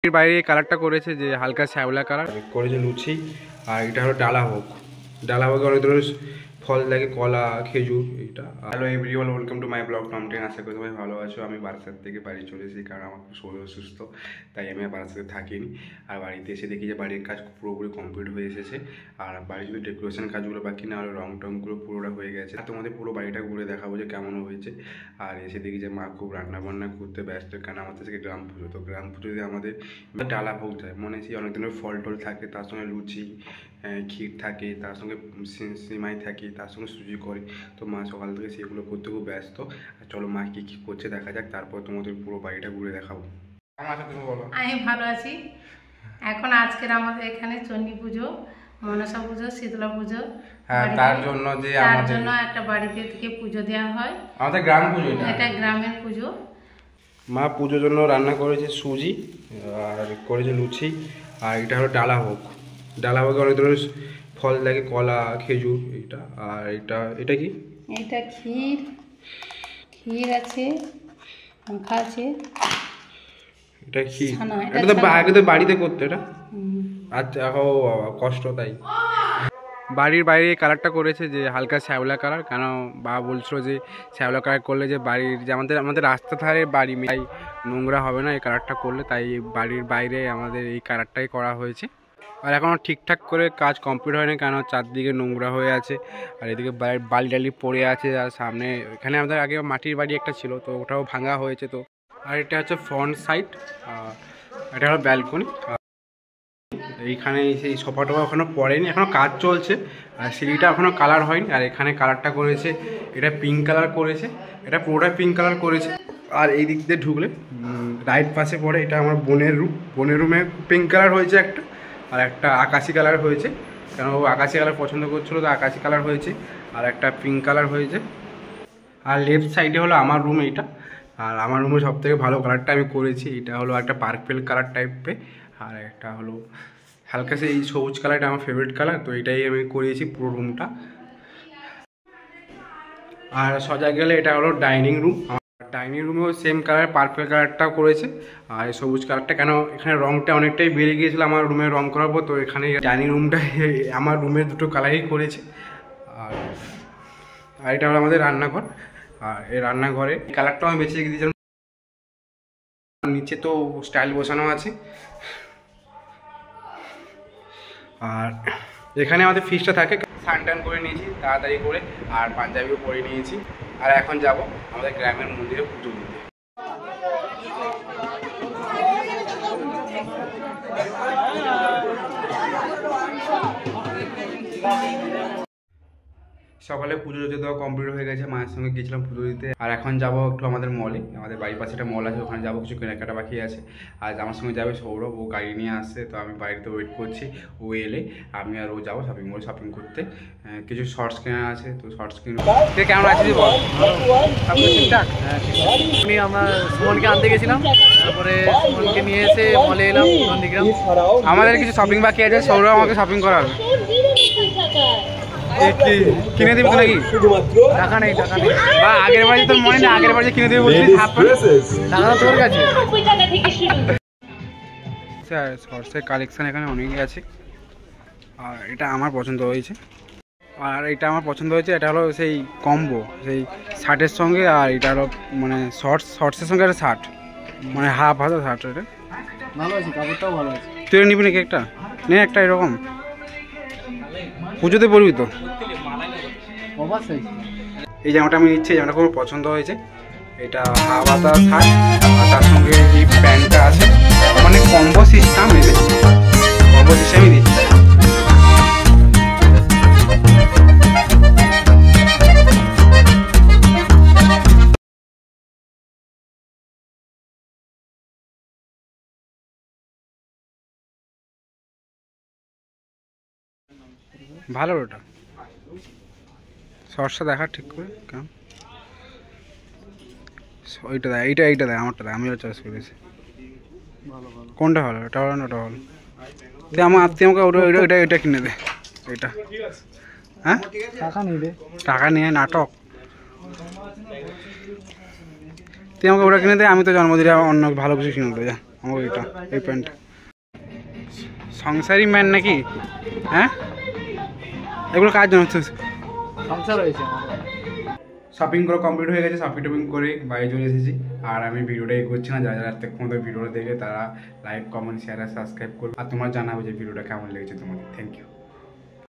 এর বাইরে এই কালারটা করেছে যে হালকা শ্যাওলা কালার করেছে লুচি। আর এটা হলো ডালাভোগ। ডালাভোগে অনেক ধরনের ফল লাগে, কলা, খেজুর। এটা hello everyone, welcome to my blog Tom Ten. আশা করি সবাই ভালো আছো। আমি বারাসাত থেকে বাড়ি চলে এসেছি, কারণ আমার খুব শরীর অসুস্থ, তাই আমি আর বারাসাতে থাকিনি। আর বাড়িতে এসে দেখি যে বাড়ির কাজ পুরোপুরি কমপ্লিট হয়ে এসেছে। আর বাড়ির যদি ডেকোরেশন কাজগুলো বাকি না হলে রং টংগুলো পুরোটা হয়ে গেছে। আর তোমাদের পুরো বাড়িটা ঘুরে দেখাবো যে কেমন হয়েছে। আর এসে দেখি যে মা খুব রান্নাবান্না করতে ব্যস্ত, কারণ আমাদের থেকে গ্রাম পুজো। তো গ্রাম পুজোতে আমাদের ডালাভোগ যায়, মনে হচ্ছে অনেক ধরনের ফল টল থাকে, তার সঙ্গে লুচি, ক্ষীর থাকে, তার সঙ্গে সিমাই থাকে, তার সঙ্গে সুজি করে। তো মা সকাল থেকে সেগুলো করতে খুব ব্যস্ত। আর চলো মা কী কী করছে দেখা যাক, তারপর তোমাদের পুরো বাড়িটা ঘুরে দেখাবো। তুমি বলো। আমি ভালো আছি। এখন আজকের আমাদের এখানে চণ্ডী পুজো, মনসা পুজো, শীতলা পুজো। হ্যাঁ, তার জন্য যে তার জন্য একটা বাড়িতে থেকে পুজো দেওয়া হয়। আমাদের গ্রাম পুজো, এটা গ্রামের পুজো। মা পুজোর জন্য রান্না করেছে সুজি আর করেছে লুচি। আর এটা হলো ডালাভোগ। ডালাভোগে অনেক ধরনের ফল লাগে, কলা, খেজুর। এটা আর এটা কি? এটা ক্ষীর আছে, মাখা আছে। এটা কি? এটা তো আগে তো বাড়িতে করতে এটা। আচ্ছা, ও কষ্ট তাই। বাড়ির বাইরে এই কালারটা করেছে যে হালকা শ্যাওলা কালার, কেন বাবা বলছিল যে শ্যাওলা কালার করলে যে বাড়ির যে আমাদের রাস্তা ধারে বাড়ি, তাই নোংরা হবে না এই কালারটা করলে, তাই বাড়ির বাইরে আমাদের এই কালারটাই করা হয়েছে। আর এখনও ঠিকঠাক করে কাজ কমপ্লিট হয়নি, কেন চারদিকে নোংরা হয়ে আছে। আর এদিকে বালি টালি পড়ে আছে। আর সামনে এখানে আমাদের আগে মাটির বাড়ি একটা ছিল, তো ওটাও ভাঙা হয়েছে। তো আর এটা হচ্ছে ফ্রন্ট সাইড, এটা হলো ব্যালকনি। এইখানে সেই সোফা টোফা এখনও পড়েনি, এখনও কাজ চলছে। আর সিঁড়িটা এখনও কালার হয়নি। আর এখানে কালারটা করেছে, এটা পিঙ্ক কালার করেছে, এটা পুরোটা পিঙ্ক কালার করেছে। আর এই দিক দিয়ে ঢুকলে রাইট পাশে পড়ে, এটা আমার বোনের রুম। বোনের রুমে পিঙ্ক কালার হয়েছে একটা, আর একটা আকাশি কালার হয়েছে, কেন ও আকাশি কালার পছন্দ করছিলো, তো আকাশি কালার হয়েছে। আর একটা পিঙ্ক কালার হয়েছে। আর লেফট সাইডে হলো আমার রুম এইটা। আর আমার রুমে সবথেকে ভালো কালারটা আমি করেছি, এটা হলো একটা পার্পেল কালার টাইপের। আর একটা হলো হালকা সেই সবুজ কালারটা আমার ফেভারিট কালার, তো এটাই আমি করিয়েছি পুরো রুমটা। আর সজা গেলে এটা হলো ডাইনিং রুম। ডাইনিং রুমেও সেম কালার পার্পল কালারটাও করেছে। আর সবুজ কালারটা, কেন এখানে রঙটা অনেকটাই বেড়ে গিয়েছিলো আমার রুমে রঙ করার পর, তো এখানে ডাইনিং রুমটা আমার রুমের দুটো কালারই করেছে। আর এটা হলো আমাদের রান্নাঘর। আর এই রান্নাঘরে কালারটাও আমি বেছে রেখে দিয়েছিলাম। নিচে তো স্টাইল বসানো আছে। আর এখানে আমাদের ফিশটা থাকে। স্নান টান করে নিয়েছি তাড়াতাড়ি করে, আর পাঞ্জাবিও পরে নিয়েছি। আর এখন যাব আমাদের গ্রামের মন্দিরে পুজো দিতে। সকালে পুজো দেওয়া কমপ্লিট হয়ে গেছে, মায়ের সঙ্গে গিয়েছিলাম পুজো দিতে। আর এখন যাব একটু আমাদের মলে, আমাদের বাড়ির পাশে একটা মল আছে, ওখানে যাবো, কিছু কেনাকাটা বাকি আছে। আর আমার সঙ্গে যাবে সৌরভ, ও গাড়ি নিয়ে আসছে, তো আমি বাড়িতে ওয়েট করছি। ও এলে আমি আর ও যাবো শপিং মলে শপিং করতে। কিছু শর্টস কেনা আছে, তো শর্টস কিনবো। কেমন আছিস বল? ঠিকঠাক। আমি আমরা সুমনকে আনতে গেছিলাম, তারপরে সুমনকে নিয়ে এসে মলে এলাম নন্দীগ্রাম। আমাদের কিছু শপিং বাকি আছে, সৌরভ আমাকে শপিং করাবে। কিনে দিবি নাকি? টাকা নেই, টাকা নেই। বা আগের বাড়ি তোর মনে নেই, আগের বাড়ি কিনে দিবি বলছিস, টাকা তোর কাছে। শর্টসের কালেকশন এখানে অনেকই আছে। আর এটা আমার পছন্দ হয়েছে। আর এটা আমার পছন্দ হয়েছে, এটা হলো সেই কম্বো, সেই শার্টের সঙ্গে। আর এটা হলো মানে শর্টসের সঙ্গে একটা শার্ট, মানে হাফ হাতে শার্ট। এটা ভালো আছে, কাপড়টাও ভালো আছে। তুই নিবি নাকি একটা? নে একটা এরকম, পুজোতে পড়বি তো। এই জামাটা আমি নিচ্ছি, জামাটা খুব পছন্দ হয়েছে। এটা হাফ হাতা শার্ট, আর তার সঙ্গে এই প্যান্টটা আছে, মানে কম্বো সিস্টেম। এদের কম্বো সিস্টেমই দিচ্ছি। ভালো ওটা শর্টসটা দেখা ঠিক করে, কেমন ওইটা দেয়, এইটা দেয়, আমারটা দেয়, আমিও চয়েস করেছি। কোনটা ভালো? এটা ভালো না ওটা ভালো? তুই আমাকে ওটা কিনে দে। এটা হ্যাঁ, টাকা নিয়ে নাটক। তুই আমাকে ওটা কিনে দে, আমি তো জন্মদিনে অন্য ভালো কিছু কিনে দেবো। যা আমার এটা এই প্যান্ট সংসারী ম্যান নাকি? হ্যাঁ, এগুলো কার জন্য হচ্ছে? সংসার হয়েছে আমার। শপিং করে কমপ্লিট হয়ে গেছে, শপিং টপিং করে বাইরে চলে এসেছি। আর আমি ভিডিওটা এগোচ্ছি না, যারা যারা এতক্ষণ ধরে ভিডিওটা দেখে তারা লাইক কমেন্ট শেয়ার আর সাবস্ক্রাইব করো। আর তোমার জানাবে যে ভিডিওটা কেমন লেগেছে তোমাদের। Thank you.